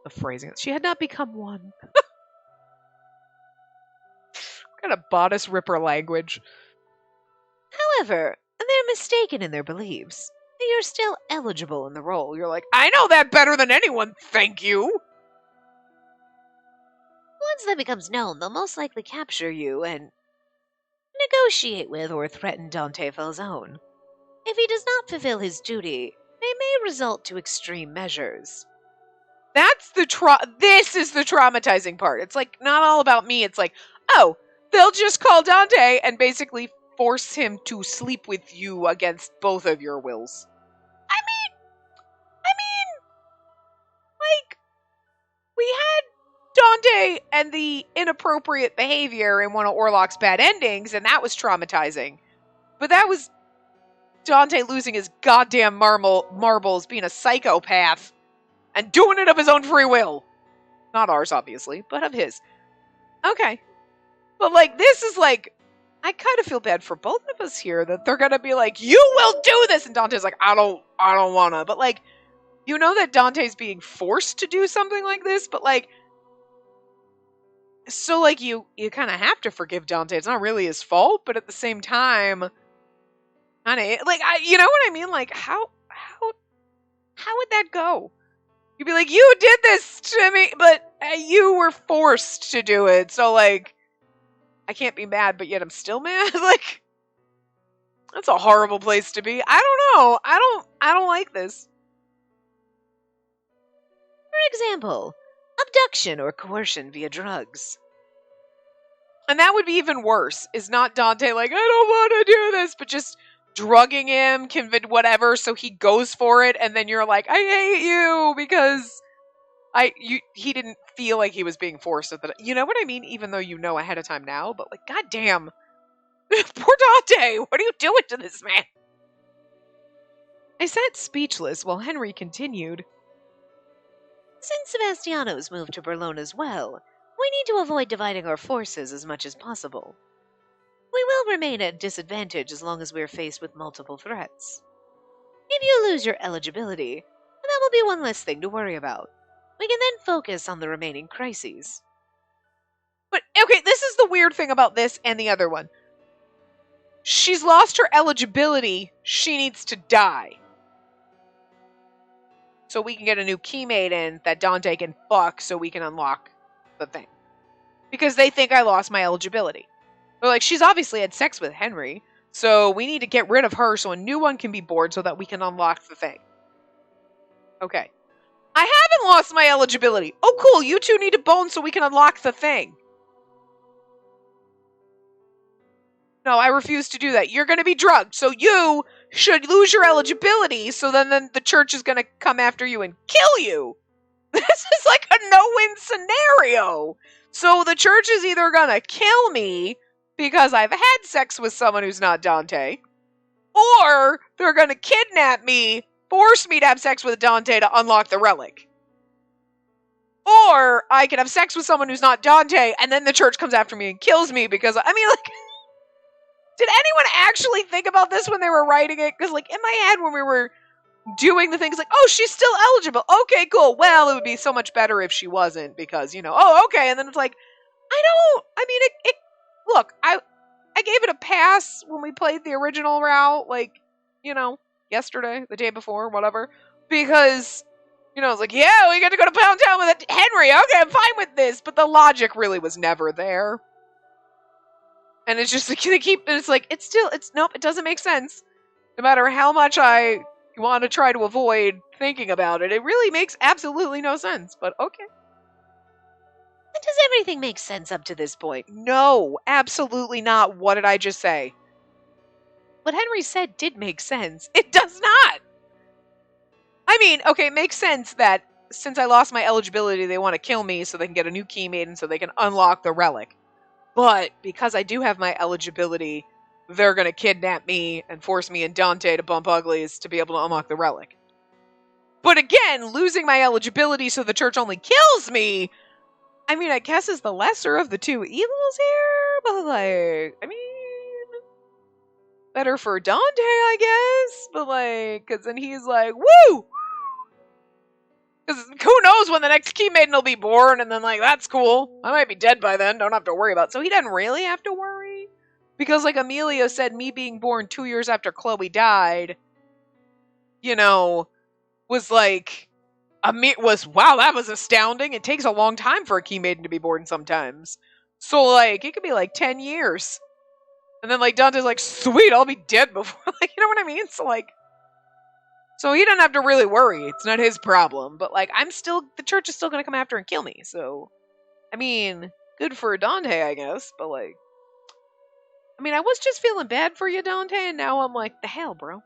The phrasing. She had not become one. Kind of bodice ripper language. However, they're mistaken in their beliefs. You're still eligible in the role. You're like, I know that better than anyone, thank you! Once that becomes known, they'll most likely capture you and negotiate with or threaten Dante Falzone. If he does not fulfill his duty, they may resort to extreme measures. That's this is the traumatizing part. It's like, not all about me. It's like, oh, they'll just call Dante and basically force him to sleep with you against both of your wills. I mean, like, we had Dante and the inappropriate behavior in one of Orlok's bad endings, and that was traumatizing. But that was Dante losing his goddamn marbles, being a psychopath, and doing it of his own free will. Not ours, obviously, but of his. Okay. But, like, this is like, I kind of feel bad for both of us here that they're gonna be like, you will do this! And Dante's like, I don't wanna. But, like, you know that Dante's being forced to do something like this, but, like, so, like, you kind of have to forgive Dante. It's not really his fault, but at the same time, kind of, like, you know what I mean? Like, how would that go? You'd be like, you did this to me, but you were forced to do it, so, like, I can't be mad, but yet I'm still mad? Like, that's a horrible place to be. I don't know. I don't like this. For example, abduction or coercion via drugs. And that would be even worse, is not Dante like, I don't want to do this, but just drugging him, whatever, so he goes for it, and then you're like, I hate you, because he didn't feel like he was being forced at the, you know what I mean? Even though you know ahead of time now, but like, goddamn, poor Dante, what are you doing to this man? I sat speechless while Henry continued. Since Sebastiano's moved to Berlone as well, we need to avoid dividing our forces as much as possible. We will remain at a disadvantage as long as we are faced with multiple threats. If you lose your eligibility, that will be one less thing to worry about. We can then focus on the remaining crises. But, okay, this is the weird thing about this and the other one. She's lost her eligibility. She needs to die. So we can get a new Key Maiden that Dante can fuck so we can unlock the thing. Because they think I lost my eligibility. But, like, she's obviously had sex with Henry, so we need to get rid of her so a new one can be born so that we can unlock the thing. Okay. I haven't lost my eligibility. Oh, cool, you two need to bone so we can unlock the thing. No, I refuse to do that. You're going to be drugged, so you should lose your eligibility, so then the church is going to come after you and kill you. This is like a no-win scenario. So the church is either going to kill me, because I've had sex with someone who's not Dante, or they're going to kidnap me, force me to have sex with Dante to unlock the relic. Or I can have sex with someone who's not Dante, and then the church comes after me and kills me because, I mean, like, did anyone actually think about this when they were writing it? Because, like, in my head when we were doing the things, like, oh, she's still eligible. Okay, cool. Well, it would be so much better if she wasn't because, oh, okay. And then it's like, look, I gave it a pass when we played the original route, like, yesterday, the day before, whatever, because, it's like, yeah, we get to go to Pound Town with Henry. Okay, I'm fine with this. But the logic really was never there. And it's just, nope, it doesn't make sense. No matter how much I want to try to avoid thinking about it, it really makes absolutely no sense. But okay. And does everything make sense up to this point? No, absolutely not. What did I just say? What Henry said did make sense. It does not. I mean, okay, it makes sense that since I lost my eligibility, they want to kill me so they can get a new key maiden so they can unlock the relic. But because I do have my eligibility, they're going to kidnap me and force me and Dante to bump uglies to be able to unlock the relic. But again, losing my eligibility so the church only kills me, I mean, I guess is the lesser of the two evils here, but like, I mean, better for Dante, I guess, but like, because then he's like, woo! Because who knows when the next key maiden will be born, and then like, that's cool. I might be dead by then, don't have to worry about it. So he doesn't really have to worry. Because like Emilio said, me being born 2 years after Chloe died, was like, wow, that was astounding. It takes a long time for a key maiden to be born sometimes. So like, it could be like 10 years. And then like Dante's like, sweet, I'll be dead before, like, you know what I mean? So he doesn't have to really worry. It's not his problem. But like, the church is still going to come after and kill me. So, I mean, good for Dante, I guess. But like, I mean, I was just feeling bad for you, Dante. And now I'm like, the hell, bro.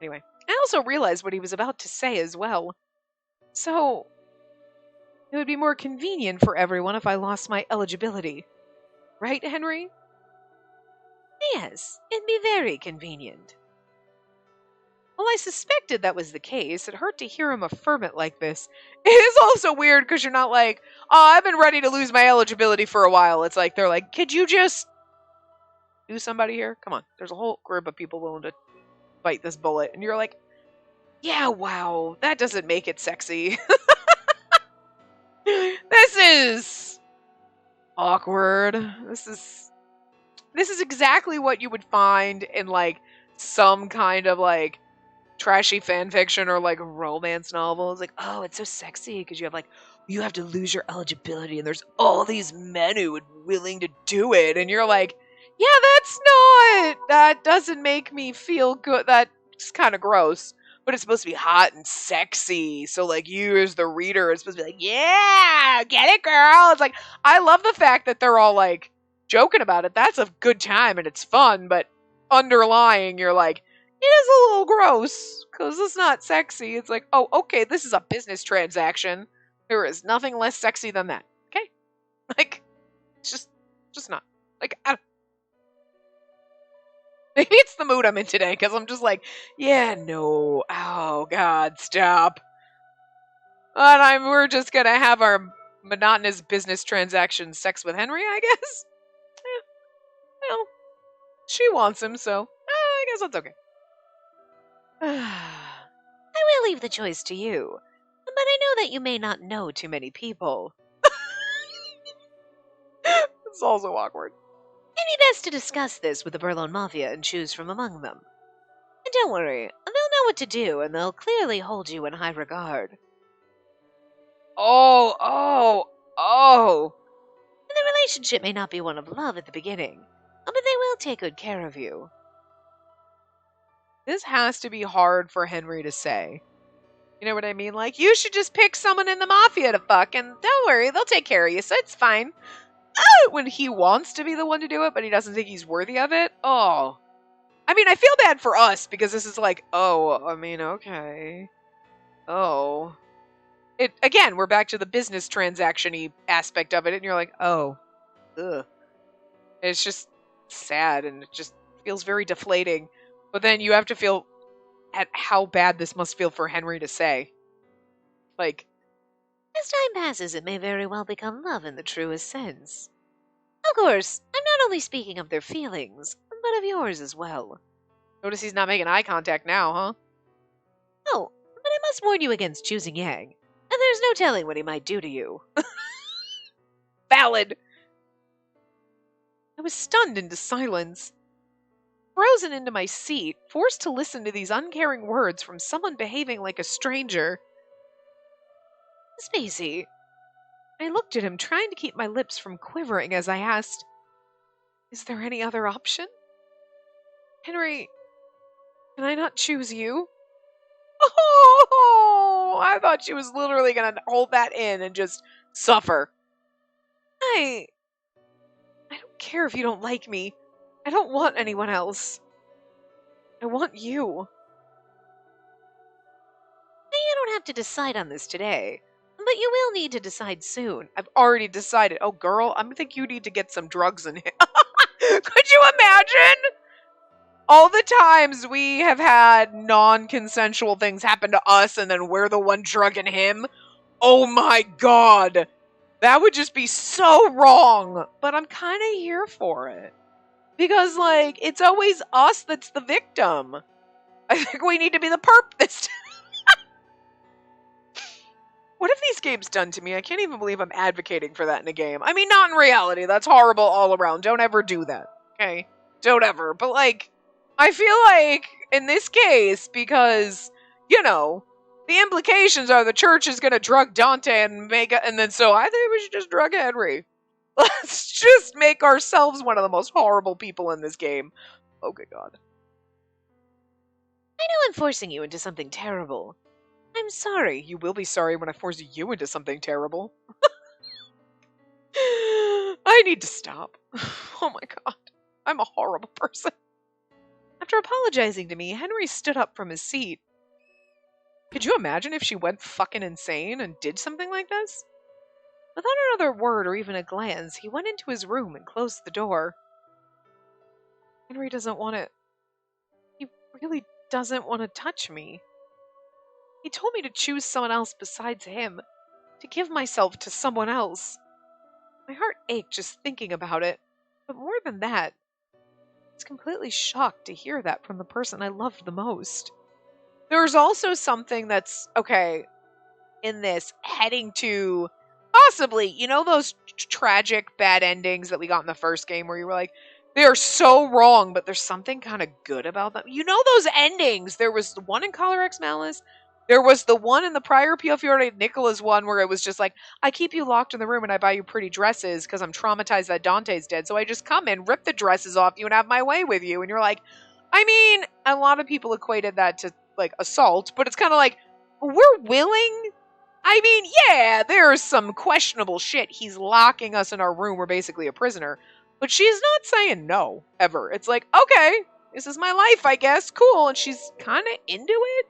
Anyway, I also realized what he was about to say as well. So, it would be more convenient for everyone if I lost my eligibility. Right, Henry? Yes, it'd be very convenient. Well, I suspected that was the case. It hurt to hear him affirm it like this. It is also weird because you're not like, oh, I've been ready to lose my eligibility for a while. It's like, they're like, could you just do somebody here? Come on. There's a whole group of people willing to bite this bullet. And you're like, yeah, wow, that doesn't make it sexy. This is awkward. This is exactly what you would find in like some kind of like trashy fan fiction or like romance novels. Like, oh, it's so sexy because you have to lose your eligibility and there's all these men who would willing to do it. And you're like, yeah, that doesn't make me feel good. That's kind of gross. But it's supposed to be hot and sexy. So, like, you as the reader is supposed to be like, yeah, get it, girl. It's like, I love the fact that they're all, like, joking about it. That's a good time and it's fun. But underlying, you're like, it is a little gross because it's not sexy. It's like, oh, okay, this is a business transaction. There is nothing less sexy than that. Okay? Like, it's just not. Like, maybe it's the mood I'm in today, because I'm just like, yeah, no, oh, God, stop. And we're just going to have our monotonous business transaction sex with Henry, I guess? Well, she wants him, so I guess that's okay. I will leave the choice to you, but I know that you may not know too many people. It's also awkward. It'd be best to discuss this with the Burlone Mafia and choose from among them. And don't worry, they'll know what to do, and they'll clearly hold you in high regard. Oh. And the relationship may not be one of love at the beginning, but they will take good care of you. This has to be hard for Henry to say. You know what I mean? Like, you should just pick someone in the Mafia to fuck, and don't worry, they'll take care of you, so it's fine. When he wants to be the one to do it, but he doesn't think he's worthy of it. Oh. I mean, I feel bad for us, because this is like, oh, I mean, okay. Oh. Again, we're back to the business transaction-y aspect of it, and you're like, oh. Ugh. It's just sad, and it just feels very deflating. But then you have to feel at how bad this must feel for Henry to say. Like, As time passes, it may very well become love in the truest sense. Of course, I'm not only speaking of their feelings, but of yours as well. notice he's not making eye contact now, huh? Oh, but I must warn you against choosing Yang, and there's no telling what he might do to you. Valid. I was stunned into silence, frozen into my seat, forced to listen to these uncaring words from someone behaving like a stranger. Spacey, I looked at him, trying to keep my lips from quivering as I asked, "Is there any other option? Henry, can I not choose you?" Oh, I thought she was literally going to hold that in and just suffer. I don't care if you don't like me. I don't want anyone else. I want you. you don't have to decide on this today, but you will need to decide soon. I've already decided. Oh, girl, I think you need to get some drugs in here. Could you imagine? All the times we have had non-consensual things happen to us and then we're the one drugging him. Oh my god. That would just be so wrong. But I'm kind of here for it. Because, like, it's always us that's the victim. I think we need to be the perp this time. What have these games done to me? I can't even believe I'm advocating for that in a game. I mean, not in reality. That's horrible all around. Don't ever do that. Okay? Don't ever. But, like, I feel like, in this case, because, you know, the implications are the church is gonna drug Dante and then so I think we should just drug Henry. Let's just make ourselves one of the most horrible people in this game. Oh, good God. I know I'm forcing you into something terrible. I'm sorry. You will be sorry when I force you into something terrible. I need to stop. Oh my god. I'm a horrible person. After apologizing to me, Henry stood up from his seat. Could you imagine if she went fucking insane and did something like this? Without another word or even a glance, he went into his room and closed the door. Henry doesn't want to... He really doesn't want to touch me. He told me to choose someone else besides him, to give myself to someone else. My heart ached just thinking about it, but more than that, I was completely shocked to hear that from the person I loved the most. There's also something that's, okay, in this, heading to, possibly, you know those tragic bad endings that we got in the first game where you were like, they are so wrong, but there's something kind of good about them. You know those endings? There was the one in Collar X Malice. There was the one in the prior Piofiore Nicola's one where it was just like, I keep you locked in the room and I buy you pretty dresses because I'm traumatized that Dante's dead. So I just come in, rip the dresses off you and have my way with you. And you're like, I mean, a lot of people equated that to like assault, but it's kind of like, we're willing. I mean, yeah, there's some questionable shit. He's locking us in our room. We're basically a prisoner. But she's not saying no, ever. It's like, okay, this is my life, I guess. Cool. And she's kind of into it.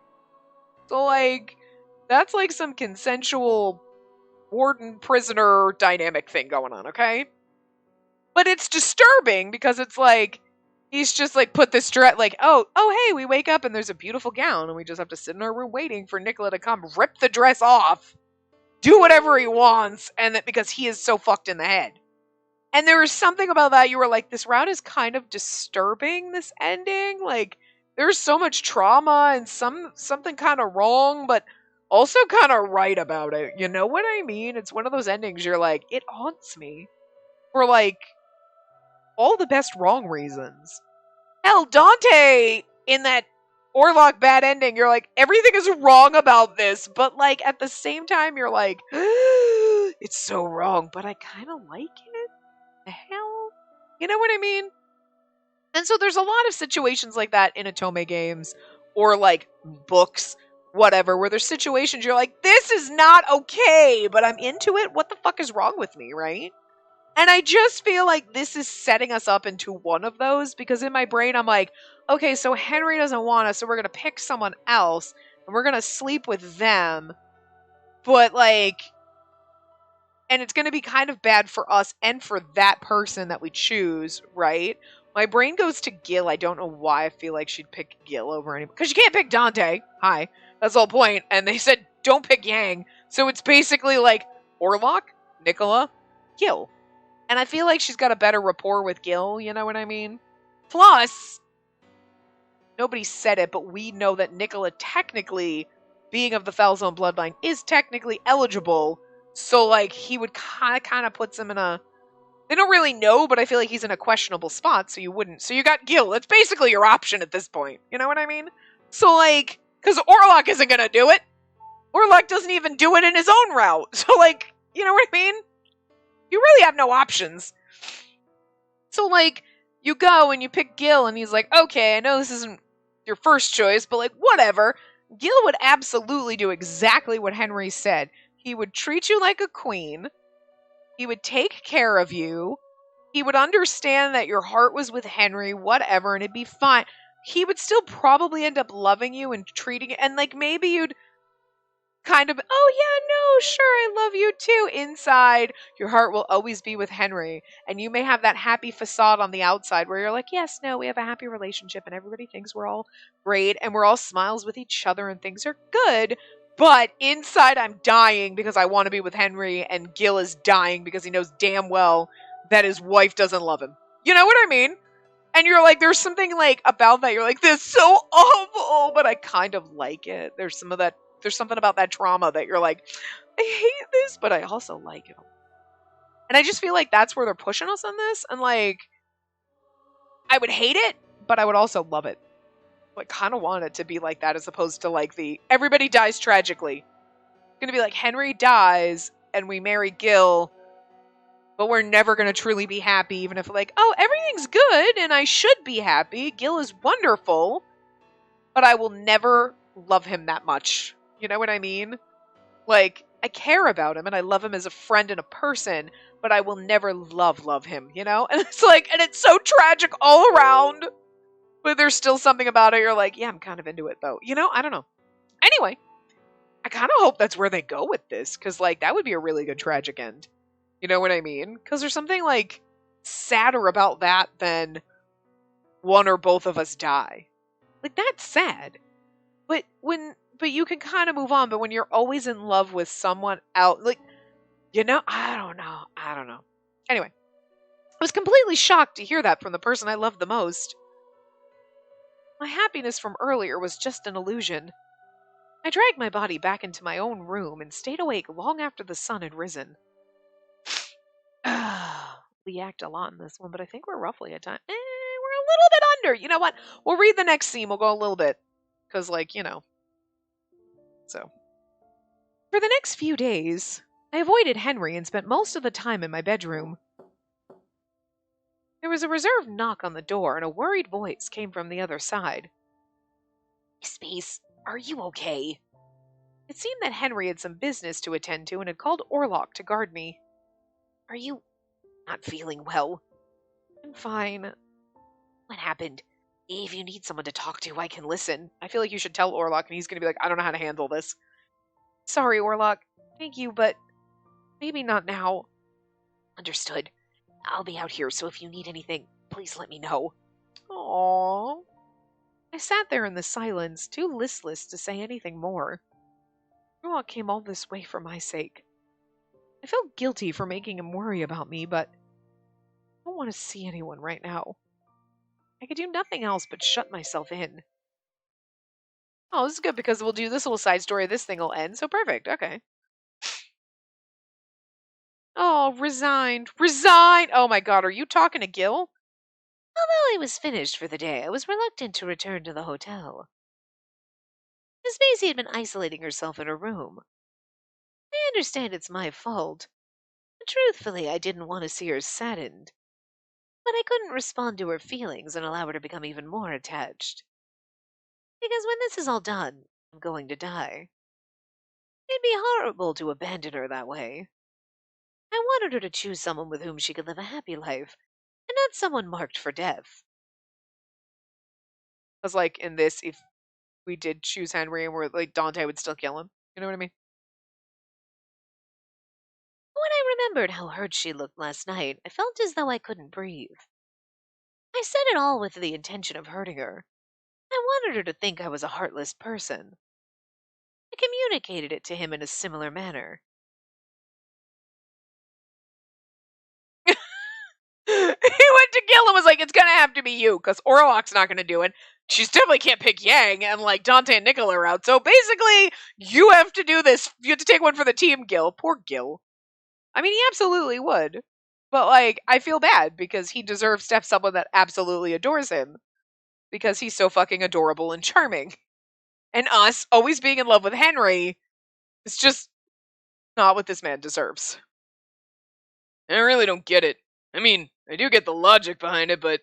So, like, that's like some consensual warden-prisoner dynamic thing going on, okay? But it's disturbing because it's like, he's just like put this dress, like, oh, hey, we wake up and there's a beautiful gown and we just have to sit in our room waiting for Nicola to come rip the dress off, do whatever he wants, and that because he is so fucked in the head. And there was something about that you were like, this route is kind of disturbing, this ending, like, there's so much trauma and something kind of wrong, but also kind of right about it. You know what I mean? It's one of those endings you're like, it haunts me. For, like, all the best wrong reasons. Hell, Dante, in that Orlok bad ending, you're like, everything is wrong about this, but, like, at the same time, you're like, it's so wrong, but I kind of like it. The hell? You know what I mean? And so there's a lot of situations like that in Otome games or like books, whatever, where there's situations you're like, this is not okay, but I'm into it. What the fuck is wrong with me, right? And I just feel like this is setting us up into one of those because in my brain I'm like, okay, so Henry doesn't want us, so we're going to pick someone else and we're going to sleep with them. But like, and it's going to be kind of bad for us and for that person that we choose, right? My brain goes to Gil. I don't know why I feel like she'd pick Gil over anybody. Because you can't pick Dante. Hi. That's the whole point. And they said, don't pick Yang. So it's basically like Orlok, Nicola, Gil. And I feel like she's got a better rapport with Gil, you know what I mean? Plus, nobody said it, but we know that Nicola technically, being of the Falzone bloodline, is technically eligible. So, like, he would kind of puts him in a... They don't really know, but I feel like he's in a questionable spot, so you wouldn't. So you got Gil. That's basically your option at this point. You know what I mean? So, like, because Orlok isn't going to do it. Orlok doesn't even do it in his own route. So, like, you know what I mean? You really have no options. So, like, you go and you pick Gil, and he's like, okay, I know this isn't your first choice, but, like, whatever. Gil would absolutely do exactly what Henry said. He would treat you like a queen. He would take care of you. He would understand that your heart was with Henry, whatever, and it'd be fine. He would still probably end up loving you and treating it, and, like, maybe you'd kind of, oh yeah, no, sure, I love you too. Inside, your heart will always be with Henry. And you may have that happy facade on the outside where you're like, yes, no, we have a happy relationship and everybody thinks we're all great and we're all smiles with each other and things are good. But inside, I'm dying because I want to be with Henry, and Gil is dying because he knows damn well that his wife doesn't love him. You know what I mean? And you're like, there's something like about that. You're like, this is so awful, but I kind of like it. There's something about that trauma that you're like, I hate this, but I also like it. And I just feel like that's where they're pushing us on this. And like, I would hate it, but I would also love it. I kind of want it to be like that as opposed to like the everybody dies tragically. It's going to be like Henry dies and we marry Gil, but we're never going to truly be happy, even if like, oh, everything's good and I should be happy. Gil is wonderful, but I will never love him that much. You know what I mean? Like, I care about him and I love him as a friend and a person, but I will never love him, you know? And it's like, and it's so tragic all around, but there's still something about it. You're like, yeah, I'm kind of into it though. You know? I don't know. Anyway, I kind of hope that's where they go with this, because like, that would be a really good tragic end. You know what I mean? Because there's something like sadder about that than one or both of us die. Like, that's sad. But you can kind of move on, but when you're always in love with someone else, like, you know, I don't know. Anyway, I was completely shocked to hear that from the person I loved the most. My happiness from earlier was just an illusion. I dragged my body back into my own room and stayed awake long after the sun had risen. We act a lot in this one, but I think we're roughly at time. We're a little bit under. You know what? We'll read the next scene. We'll go a little bit. Because, like, you know. So. For the next few days, I avoided Henry and spent most of the time in my bedroom. There was a reserved knock on the door, and a worried voice came from the other side. Space, are you okay? It seemed that Henry had some business to attend to and had called Orlok to guard me. Are you not feeling well? I'm fine. What happened? If you need someone to talk to, I can listen. I feel like you should tell Orlok, and he's going to be like, I don't know how to handle this. Sorry, Orlok. Thank you, but maybe not now. Understood. I'll be out here, so if you need anything, please let me know. Aww. I sat there in the silence, too listless to say anything more. Orlok came all this way for my sake. I felt guilty for making him worry about me, but I don't want to see anyone right now. I could do nothing else but shut myself in. Oh, this is good because we'll do this little side story. This thing will end, so perfect. Okay. Oh, resigned. Resigned! Oh my god, are you talking to Gil? Although I was finished for the day, I was reluctant to return to the hotel. Miss Spacey had been isolating herself in her room. I understand it's my fault. Truthfully, I didn't want to see her saddened. But I couldn't respond to her feelings and allow her to become even more attached. Because when this is all done, I'm going to die. It'd be horrible to abandon her that way. I wanted her to choose someone with whom she could live a happy life, and not someone marked for death. Because, like, in this, if we did choose Henry and we're like, Dante would still kill him. You know what I mean? When I remembered how hurt she looked last night, I felt as though I couldn't breathe. I said it all with the intention of hurting her. I wanted her to think I was a heartless person. I communicated it to him in a similar manner. He went to Gil and was like, it's gonna have to be you, because Orlok's not gonna do it. She's definitely can't pick Yang, and like Dante and Nicola are out. So basically, you have to do this. You have to take one for the team, Gil. Poor Gil. I mean, he absolutely would. But like, I feel bad because he deserves to have someone that absolutely adores him. Because he's so fucking adorable and charming. And us always being in love with Henry is just not what this man deserves. I really don't get it. I mean, I do get the logic behind it, but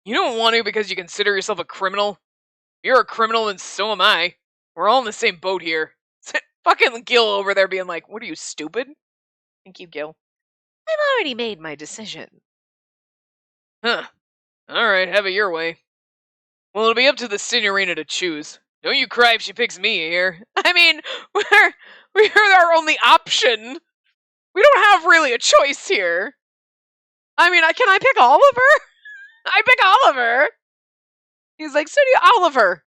you don't want to because you consider yourself a criminal. If you're a criminal, then so am I. We're all in the same boat here. Fucking Gil over there being like, what are you, stupid? Thank you, Gil. I've already made my decision. Huh. Alright, have it your way. Well, it'll be up to the Signorina to choose. Don't you cry if she picks me here. I mean, we're our only option. We don't have really a choice here. I mean, can I pick Oliver? I pick Oliver. He's like, so do Oliver.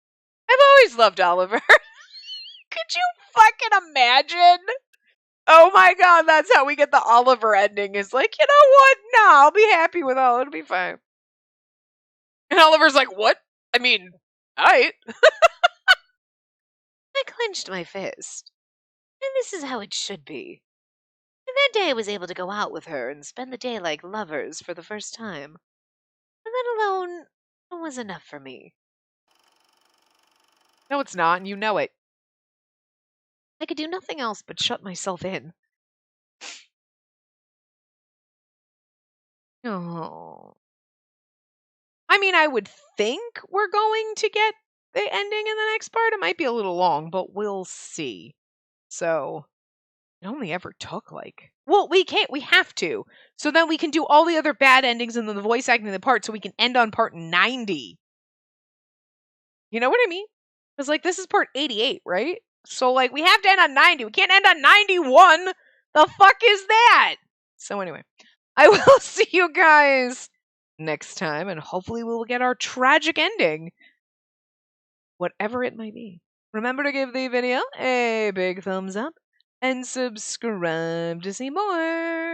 I've always loved Oliver. Could you fucking imagine? Oh my god, that's how we get the Oliver ending. Is like, you know what? No, I'll be happy with Oliver. It'll be fine. And Oliver's like, what? I mean, alright. I clenched my fist. And this is how it should be. And that day I was able to go out with her and spend the day like lovers for the first time. And that alone was enough for me. No, it's not, and you know it. I could do nothing else but shut myself in. Oh. I mean, I would think we're going to get the ending in the next part. It might be a little long, but we'll see. So, it only ever took like... Well, we have to. So then we can do all the other bad endings and then the voice acting in the part so we can end on part 90. You know what I mean? Because, like, this is part 88, right? So, like, we have to end on 90. We can't end on 91. The fuck is that? So, anyway, I will see you guys next time, and hopefully we'll get our tragic ending. Whatever it might be. Remember to give the video a big thumbs up and subscribe to see more.